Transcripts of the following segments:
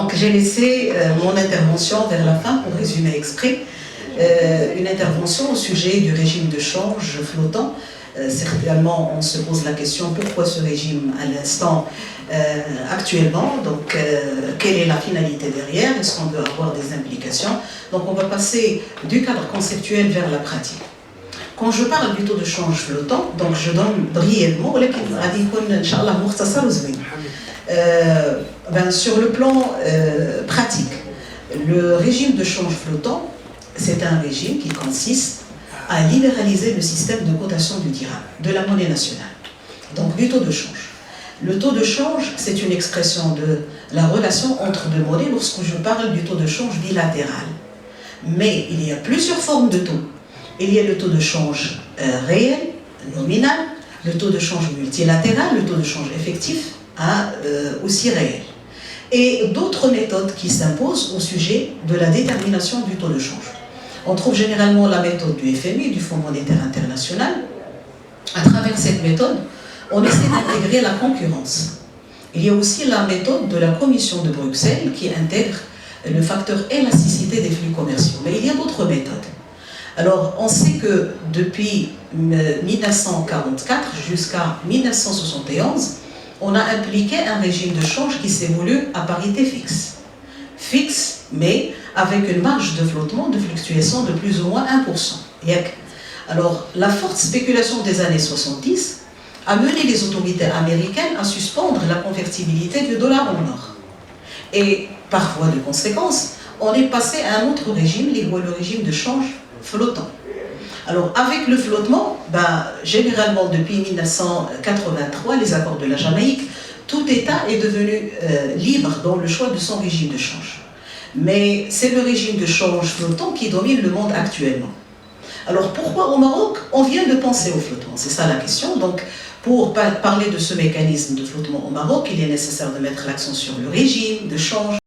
Donc j'ai laissé mon intervention vers la fin pour résumer exprès. Une intervention au sujet du régime de change flottant. Certainement, on se pose la question pourquoi ce régime à l'instant actuellement, donc quelle est la finalité derrière, est-ce qu'on veut avoir des implications? Donc on va passer du cadre conceptuel vers la pratique. Quand je parle du taux de change flottant, donc je donne brièvement, sur le plan pratique, le régime de change flottant, c'est un régime qui consiste à libéraliser le système de cotation du dirham, de la monnaie nationale, donc du taux de change. Le taux de change, c'est une expression de la relation entre deux monnaies lorsque je parle du taux de change bilatéral. Mais il y a plusieurs formes de taux. Il y a le taux de change réel, nominal, le taux de change multilatéral, le taux de change effectif, aussi réel. Et d'autres méthodes qui s'imposent au sujet de la détermination du taux de change. On trouve généralement la méthode du FMI, du Fonds monétaire international. À travers cette méthode, on essaie d'intégrer la concurrence. Il y a aussi la méthode de la Commission de Bruxelles qui intègre le facteur élasticité des flux commerciaux. Mais il y a d'autres méthodes. Alors, on sait que depuis 1944 jusqu'à 1971, on a appliqué un régime de change qui s'est voulu à parité fixe. Fixe, mais avec une marge de flottement, de fluctuation de plus ou moins 1%. Alors, la forte spéculation des années 70 a mené les autorités américaines à suspendre la convertibilité du dollar en or. Et par voie de conséquence, on est passé à un autre régime, le régime de change flottant. Alors, avec le flottement, généralement depuis 1983, les accords de la Jamaïque, tout État est devenu libre dans le choix de son régime de change. Mais c'est le régime de change flottant qui domine le monde actuellement. Alors, pourquoi au Maroc, on vient de penser au flottement? C'est ça la question. Donc, pour parler de ce mécanisme de flottement au Maroc, il est nécessaire de mettre l'accent sur le régime de change.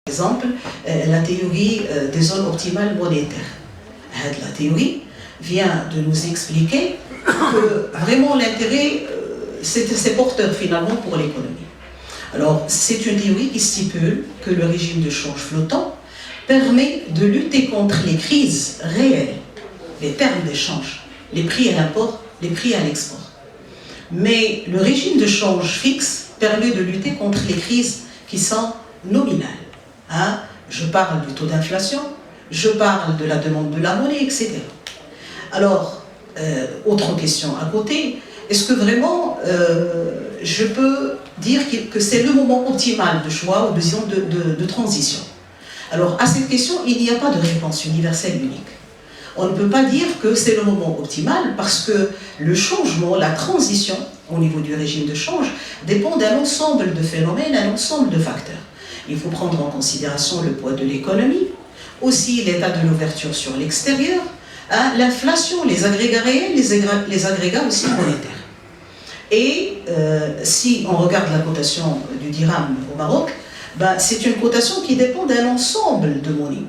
Par exemple, la théorie des zones optimales monétaires. La théorie vient de nous expliquer que vraiment l'intérêt, c'est porteur finalement pour l'économie. Alors, c'est une théorie qui stipule que le régime de change flottant permet de lutter contre les crises réelles, les termes d'échange, les prix à l'import, les prix à l'export. Mais le régime de change fixe permet de lutter contre les crises qui sont nominales. Je parle du taux d'inflation, je parle de la demande de la monnaie, etc. Alors, autre question à côté, est-ce que vraiment je peux dire que c'est le moment optimal de choix ou de transition? Alors, à cette question, il n'y a pas de réponse universelle unique. On ne peut pas dire que c'est le moment optimal parce que le changement, la transition au niveau du régime de change dépend d'un ensemble de phénomènes, d'un ensemble de facteurs. Il faut prendre en considération le poids de l'économie, aussi l'état de l'ouverture sur l'extérieur, l'inflation, les agrégats réels, les agrégats aussi monétaires. Et si on regarde la cotation du dirham au Maroc, c'est une cotation qui dépend d'un ensemble de monnaies.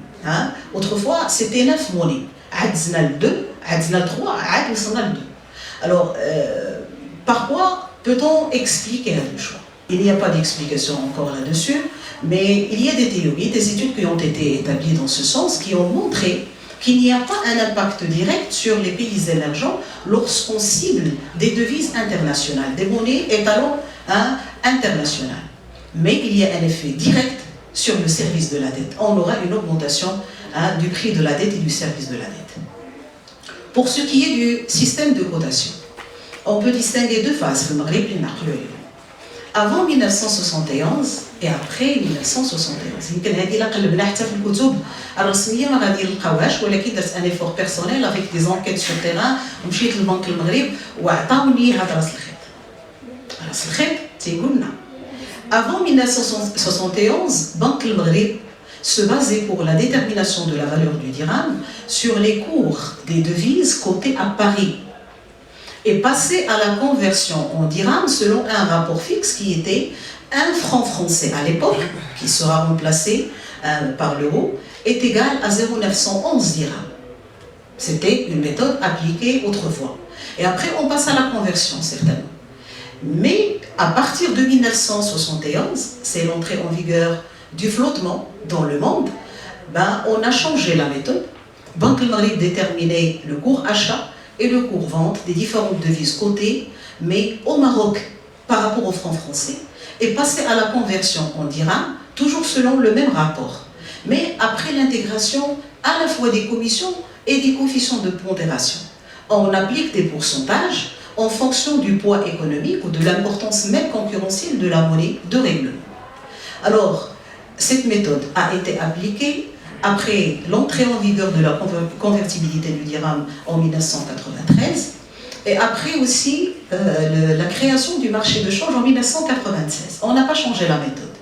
Autrefois, c'était 9 monnaies. Adznal 2, Adznal 3, Adznal 2. Alors, par quoi peut-on expliquer le choix? Il n'y a pas d'explication encore là-dessus, mais il y a des théories, des études qui ont été établies dans ce sens, qui ont montré qu'il n'y a pas un impact direct sur les pays émergents lorsqu'on cible des devises internationales, des monnaies étalons internationales. Mais il y a un effet direct sur le service de la dette. On aura une augmentation du prix de la dette et du service de la dette. Pour ce qui est du système de cotation, on peut distinguer deux phases, le Maghreb et le Maghreb. Avant 1971 et après 1971. يمكن هذه لا قلبنا حتى في الكتب الرسميه ما غادي نلقاوهاش ولكن درت ان ايفور بيرسونيل افيك دي زونكيت سور تيران ومشيت للبنك المغرب وعطاوني هذا راس الخيط. راس الخيط تيقول لنا avant 1971 Banque le Maghreb se basait pour la détermination de la valeur du dirham sur les cours des devises cotées à Paris et passait à la conversion en dirham selon un rapport fixe qui était un franc français à l'époque, qui sera remplacé par l'euro, est égal à 0,911 dirhams. C'était une méthode appliquée autrefois. Et après, on passe à la conversion, certainement. Mais à partir de 1971, c'est l'entrée en vigueur du flottement dans le monde, on a changé la méthode. Banque le Maghreb déterminait le cours achat et le cours vente des différentes devises cotées, mais au Maroc par rapport au franc français, et passer à la conversion en dirham, toujours selon le même rapport. Mais après l'intégration à la fois des commissions et des coefficients de pondération. On applique des pourcentages en fonction du poids économique ou de l'importance même concurrentielle de la monnaie de règlement. Alors, cette méthode a été appliquée après l'entrée en vigueur de la convertibilité du dirham en 1993 et après aussi la création du marché de change en 1996. On n'a pas changé la méthode.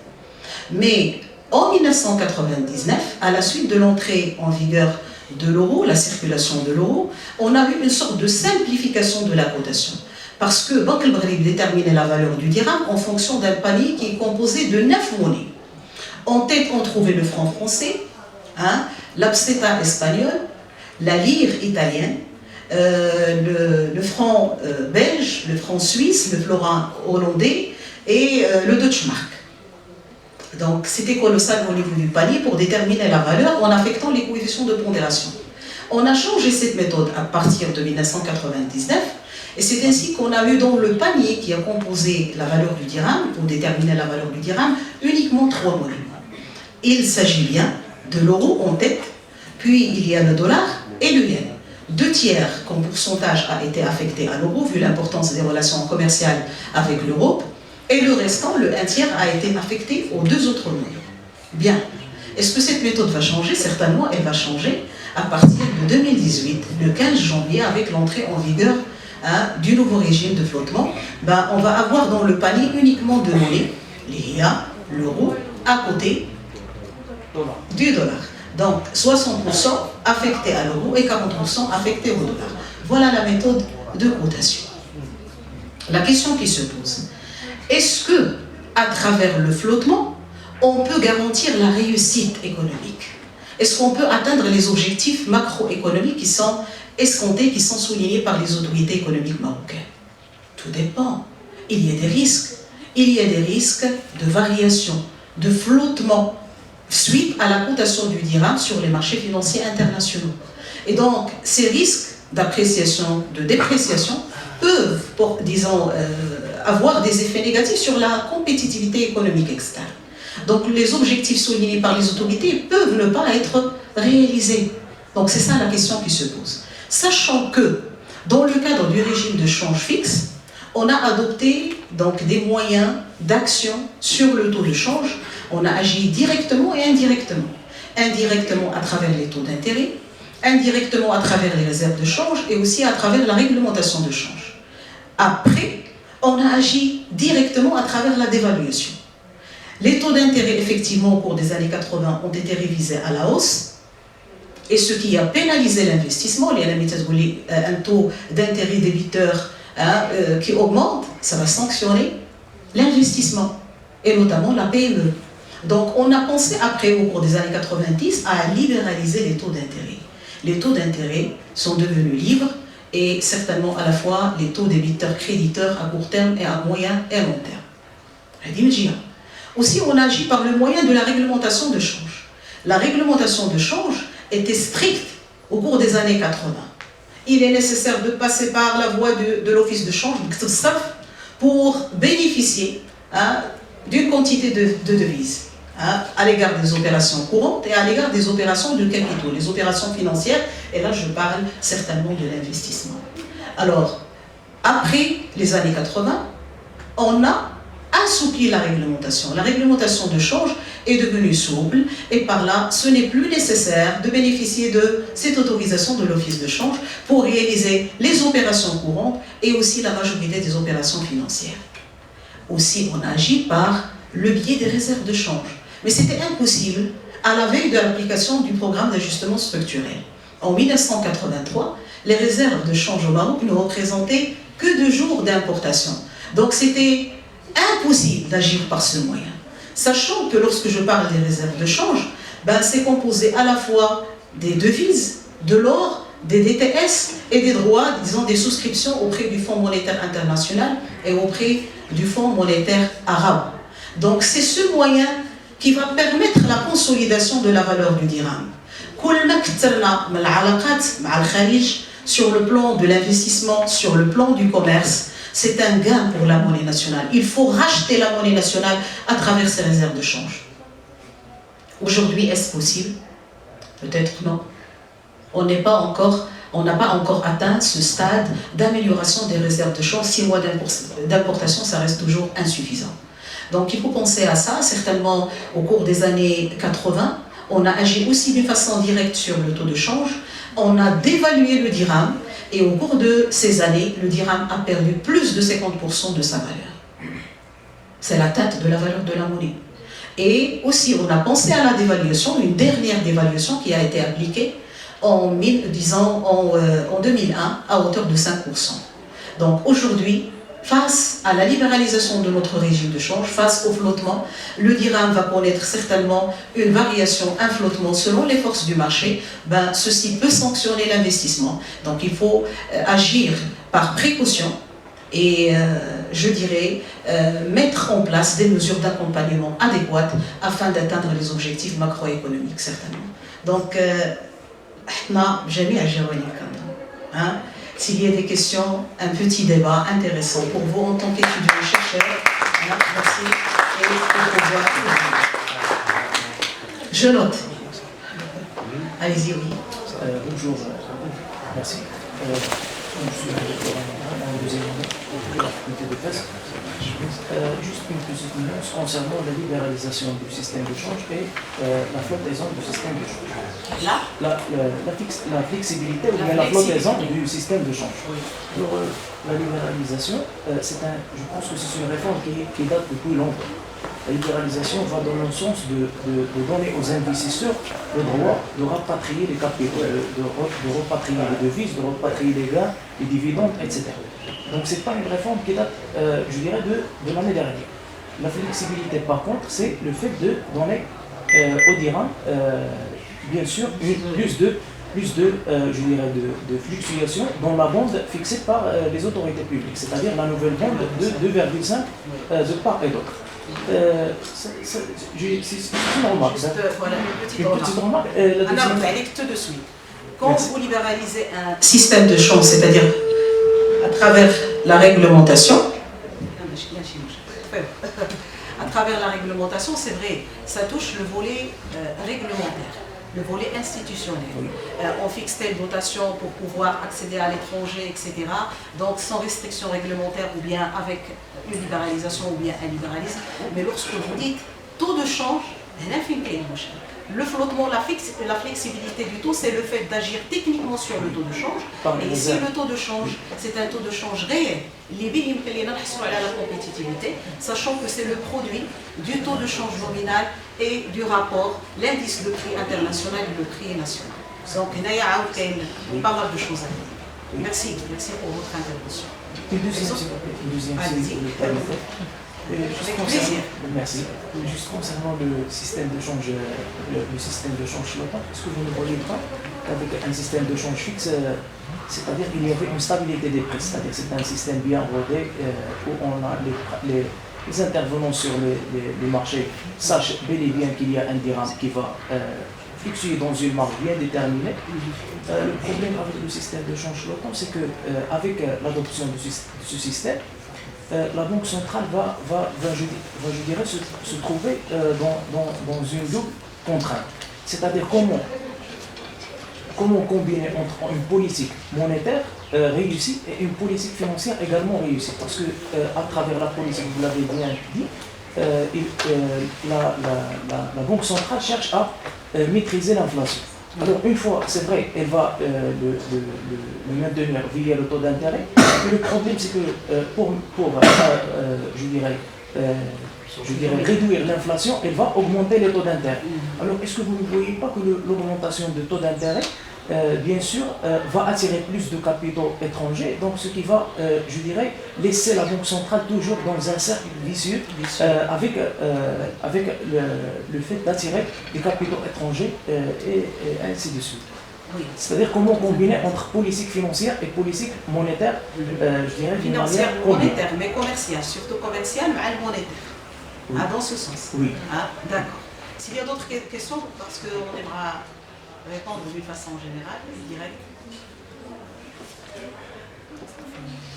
Mais en 1999, à la suite de l'entrée en vigueur de l'euro, la circulation de l'euro, on a eu une sorte de simplification de la cotation. Parce que Banque el Maghreb déterminait la valeur du dirham en fonction d'un panier qui est composé de 9 monnaies. En tête, on trouvait le franc français, l'abseta espagnol, la lire italienne, le franc belge, le franc suisse, le florin hollandais et le Deutschmark. Donc c'était colossal au niveau du panier pour déterminer la valeur en affectant les coefficients de pondération. On a changé cette méthode à partir de 1999 et c'est ainsi qu'on a eu dans le panier qui a composé la valeur du dirham, pour déterminer la valeur du dirham, uniquement 3 monnaies. Il s'agit bien de l'euro en tête, puis il y a le dollar et le yen. 2 tiers comme pourcentage a été affecté à l'euro vu l'importance des relations commerciales avec l'Europe et le restant, le 1 tiers, a été affecté aux 2 autres monnaies. Bien. Est-ce que cette méthode va changer? Certainement, elle va changer à partir de 2018, le 15 janvier, avec l'entrée en vigueur du nouveau régime de flottement. On va avoir dans le panier uniquement 2 monnaies, l'IA, l'euro, à côté du dollar. Donc 60% affectés à l'euro et 40% affectés au dollar. Voilà la méthode de cotation. La question qui se pose, est-ce que, à travers le flottement, on peut garantir la réussite économique? Est-ce qu'on peut atteindre les objectifs macroéconomiques qui sont escomptés, qui sont soulignés par les autorités économiques marocaines? Tout dépend. Il y a des risques. Il y a des risques de variation, de flottement, suite à la cotation du dirham sur les marchés financiers internationaux. Et donc, ces risques d'appréciation, de dépréciation, peuvent, disons, avoir des effets négatifs sur la compétitivité économique externe. Donc, les objectifs soulignés par les autorités peuvent ne pas être réalisés. Donc, c'est ça la question qui se pose. Sachant que, dans le cadre du régime de change fixe, on a adopté donc, des moyens d'action sur le taux de change. On a agi directement et indirectement. Indirectement à travers les taux d'intérêt, indirectement à travers les réserves de change et aussi à travers la réglementation de change. Après, on a agi directement à travers la dévaluation. Les taux d'intérêt, effectivement, au cours des années 80, ont été révisés à la hausse. Et ce qui a pénalisé l'investissement, un taux d'intérêt débiteur qui augmente, ça va sanctionner l'investissement, et notamment la PME. Donc on a pensé après, au cours des années 90, à libéraliser les taux d'intérêt. Les taux d'intérêt sont devenus libres et certainement à la fois les taux débiteurs-créditeurs à court terme et à moyen et à long terme. Aussi, on agit par le moyen de la réglementation de change. La réglementation de change était stricte au cours des années 80. Il est nécessaire de passer par la voie de l'office de change, pour bénéficier d'une quantité de devises. hein, à l'égard des opérations courantes et à l'égard des opérations de capitaux, les opérations financières, et là je parle certainement de l'investissement. Alors, après les années 80, on a assoupli la réglementation. La réglementation de change est devenue souple et par là, ce n'est plus nécessaire de bénéficier de cette autorisation de l'office de change pour réaliser les opérations courantes et aussi la majorité des opérations financières. Aussi, on agit par le biais des réserves de change. Mais c'était impossible à la veille de l'application du programme d'ajustement structurel. En 1983, les réserves de change au Maroc ne représentaient que 2 jours d'importation. Donc c'était impossible d'agir par ce moyen. Sachant que lorsque je parle des réserves de change, ben c'est composé à la fois des devises, de l'or, des DTS et des droits, disons des souscriptions auprès du Fonds monétaire international et auprès du Fonds monétaire arabe. Donc c'est ce moyen qui va permettre la consolidation de la valeur du dirham. Sur le plan de l'investissement, sur le plan du commerce, c'est un gain pour la monnaie nationale. Il faut racheter la monnaie nationale à travers ces réserves de change. Aujourd'hui, est-ce possible? Peut-être non. On n'a pas encore atteint ce stade d'amélioration des réserves de change. 6 mois d'importation, ça reste toujours insuffisant. Donc il faut penser à ça. Certainement, au cours des années 80, on a agi aussi d'une façon directe sur le taux de change. On a dévalué le dirham et au cours de ces années, le dirham a perdu plus de 50% de sa valeur. C'est l'atteinte de la valeur de la monnaie. Et aussi, on a pensé à la dévaluation, une dernière dévaluation qui a été appliquée en 2001 à hauteur de 5%. Donc aujourd'hui, face à la libéralisation de notre régime de change, face au flottement, le dirham va connaître certainement une variation, un flottement selon les forces du marché. Ben, ceci peut sanctionner l'investissement. Donc il faut agir par précaution et je dirais mettre en place des mesures d'accompagnement adéquates afin d'atteindre les objectifs macroéconomiques certainement. Donc, s'il y a des questions, un petit débat intéressant pour vous en tant qu'étudiants chercheurs. Merci et au revoir. Je note. Allez-y, oui. Bonjour. Merci. Je suis en deuxième année de la faculté de presse. Juste une petite nuance concernant la libéralisation du système de change et la flottaison du système de change. La flexibilité ou bien la flottaison du système de change. Alors, la libéralisation, je pense que c'est une réforme qui date depuis longtemps. La libéralisation va dans le sens de donner aux investisseurs le droit de rapatrier les capitaux, de rapatrier les devises, de rapatrier les gains, les dividendes, etc. Donc ce n'est pas une réforme qui date, je dirais, de l'année dernière. La flexibilité, par contre, c'est le fait de donner au dirham, bien sûr, plus de fluctuation dans la bande fixée par les autorités publiques, c'est-à-dire la nouvelle bande de 2,5 de part et d'autre. C'est une remarque. Une petite remarque. Tout de suite. Quand vous libéralisez un système de change, c'est-à-dire à travers la réglementation, c'est vrai, ça touche le volet réglementaire, le volet institutionnel. On fixe telle dotation pour pouvoir accéder à l'étranger, etc. Donc sans restriction réglementaire ou bien avec une libéralisation ou bien un libéralisme. Mais lorsque vous dites taux de change, le flottement, la flexibilité du taux, c'est le fait d'agir techniquement sur le taux de change. Et ici, le taux de change, c'est un taux de change réel. La compétitivité, sachant que c'est le produit du taux de change nominal et du rapport, l'indice de prix international et le prix national. Donc, il y a pas mal de choses à dire. Merci pour votre intervention. Merci. Juste concernant le système de change, flottant, est-ce que vous ne voyez pas qu'avec un système de change fixe, c'est-à-dire qu'il y avait une stabilité des prix, c'est-à-dire c'est un système bien rodé où on a les intervenants sur les marchés sachent bel et bien qu'il y a un dirham qui va fluctuer dans une marge bien déterminée. Le problème avec le système de change flottant, c'est qu'avec l'adoption de ce système, la Banque centrale je dirais, se trouver dans une double contrainte. C'est-à-dire comment combiner entre une politique monétaire réussie et une politique financière également réussie. Parce que à travers la politique, vous l'avez bien dit, la Banque centrale cherche à maîtriser l'inflation. Alors une fois, c'est vrai, elle va le maintenir via le taux d'intérêt. Le problème, c'est que pour réduire l'inflation, elle va augmenter les taux d'intérêt. Alors est-ce que vous ne voyez pas que l'augmentation de taux d'intérêt, bien sûr, va attirer plus de capitaux étrangers, donc ce qui va, laisser la Banque centrale toujours dans un cercle vicieux avec le fait d'attirer des capitaux étrangers et ainsi de suite. Oui. C'est-à-dire comment combiner entre politique financière et politique monétaire, financière, monétaire, mais commerciale, surtout commerciale, mais monétaire. Oui. Ah, dans ce sens. Oui. Ah, d'accord. S'il y a d'autres questions, parce qu'on aimera répondre d'une façon générale, directe.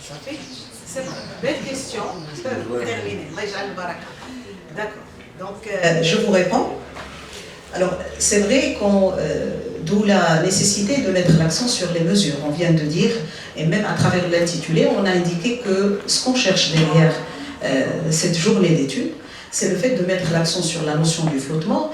Ça fait. C'est bon. Belle question. Terminé. D'accord. Donc, je vous réponds. Alors, c'est vrai d'où la nécessité de mettre l'accent sur les mesures. On vient de dire, et même à travers l'intitulé, on a indiqué que ce qu'on cherche derrière cette journée d'études, c'est le fait de mettre l'accent sur la notion du flottement,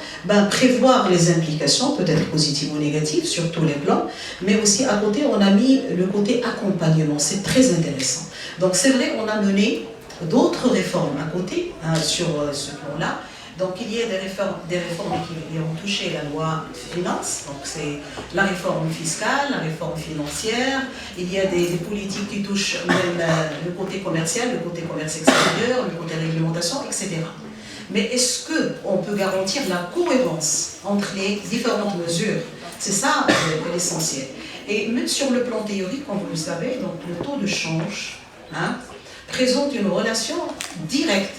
prévoir les implications, peut-être positives ou négatives, sur tous les plans, mais aussi à côté, on a mis le côté accompagnement, c'est très intéressant. Donc c'est vrai, on a mené d'autres réformes à côté, sur ce plan-là. Donc il y a des réformes qui ont touché la loi finance, donc c'est la réforme fiscale, la réforme financière, il y a des politiques qui touchent même le côté commercial, le côté commerce extérieur, le côté réglementation, etc. Mais est-ce qu'on peut garantir la cohérence entre les différentes mesures? C'est ça l'essentiel. Et même sur le plan théorique, comme vous le savez, donc le taux de change présente une relation directe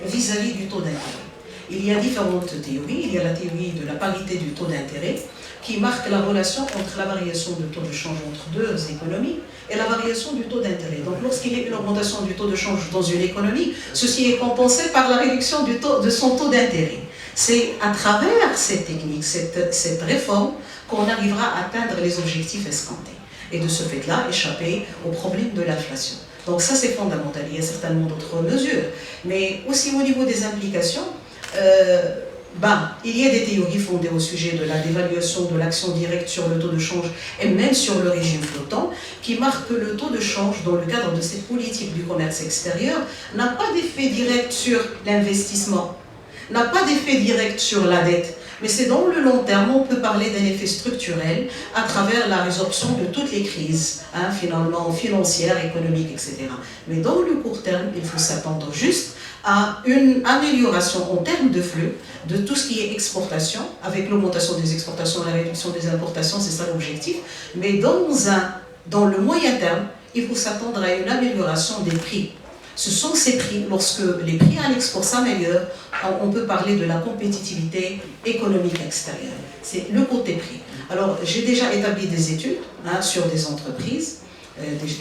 vis-à-vis du taux d'intérêt. Il y a différentes théories. Il y a la théorie de la parité du taux d'intérêt qui marque la relation entre la variation de taux de change entre deux économies et la variation du taux d'intérêt. Donc lorsqu'il y a une augmentation du taux de change dans une économie, ceci est compensé par la réduction de son taux d'intérêt. C'est à travers cette technique, cette réforme, qu'on arrivera à atteindre les objectifs escomptés. Et de ce fait-là, échapper au problème de l'inflation. Donc ça c'est fondamental. Il y a certainement d'autres mesures. Mais aussi au niveau des implications, il y a des théories fondées au sujet de la dévaluation de l'action directe sur le taux de change et même sur le régime flottant qui marquent que le taux de change dans le cadre de cette politique du commerce extérieur n'a pas d'effet direct sur l'investissement, n'a pas d'effet direct sur la dette. Mais c'est dans le long terme, on peut parler d'un effet structurel à travers la résorption de toutes les crises, finalement financières, économiques, etc. Mais dans le court terme, il faut s'attendre juste à une amélioration en termes de flux de tout ce qui est exportation, avec l'augmentation des exportations et la réduction des importations, c'est ça l'objectif. Mais dans le moyen terme, il faut s'attendre à une amélioration des prix. Ce sont ces prix, lorsque les prix à l'export s'améliorent, on peut parler de la compétitivité économique extérieure. C'est le côté prix. Alors, j'ai déjà établi des études sur des entreprises,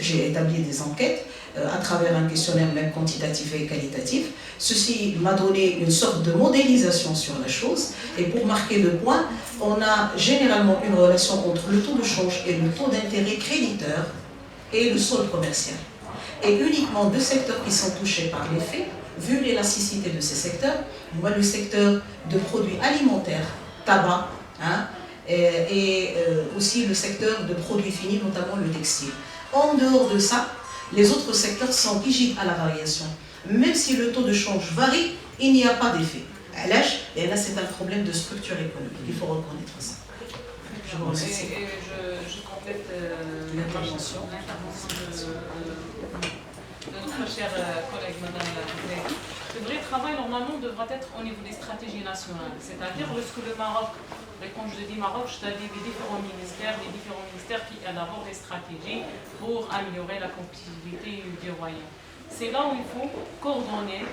j'ai établi des enquêtes à travers un questionnaire même quantitatif et qualitatif. Ceci m'a donné une sorte de modélisation sur la chose. Et pour marquer le point, on a généralement une relation entre le taux de change et le taux d'intérêt créditeur et le solde commercial. Et uniquement deux secteurs qui sont touchés par l'effet, vu l'élasticité de ces secteurs, moi le secteur de produits alimentaires, tabac, et aussi le secteur de produits finis, notamment le textile. En dehors de ça, les autres secteurs sont rigides à la variation. Même si le taux de change varie, il n'y a pas d'effet. Et là, c'est un problème de structure économique. Il faut reconnaître ça. Je vous remercie. Et je complète l'intervention de notre chère collègue Madame Zahedi. Le vrai travail, normalement, devra être au niveau des stratégies nationales. C'est-à-dire, lorsque le Maroc, et quand je dis Maroc, je t'ai dit les différents ministères qui élaborent des stratégies pour améliorer la compétitivité du royaume. C'est là où il faut coordonner,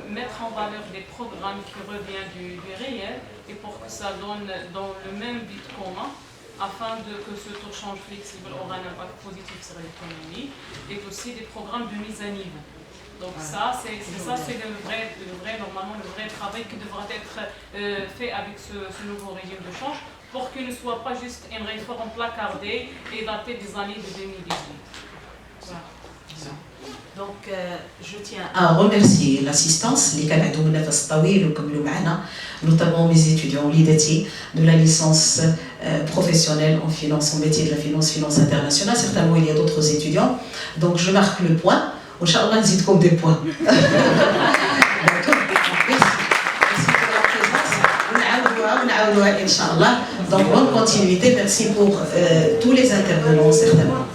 mettre en valeur des programmes qui reviennent du réel et pour que ça donne dans le même but commun afin que ce taux de change flexible aura un impact positif sur l'économie et aussi des programmes de mise à niveau. Donc ça, c'est normalement le vrai travail qui devra être fait avec ce nouveau régime de change pour qu'il ne soit pas juste une réforme placardée et datée des années de 2018. Voilà. Donc, je tiens à remercier l'assistance, les Canadiens, notamment mes étudiants, l'IDETI, de la licence professionnelle en finance, en métier de la finance internationale. Certainement, il y a d'autres étudiants. Donc, je marque le point. Inch'Allah, nzid comme des points. D'accord. Merci pour la présence. Inch'Allah. Donc, bonne continuité. Merci pour tous les intervenants, certainement.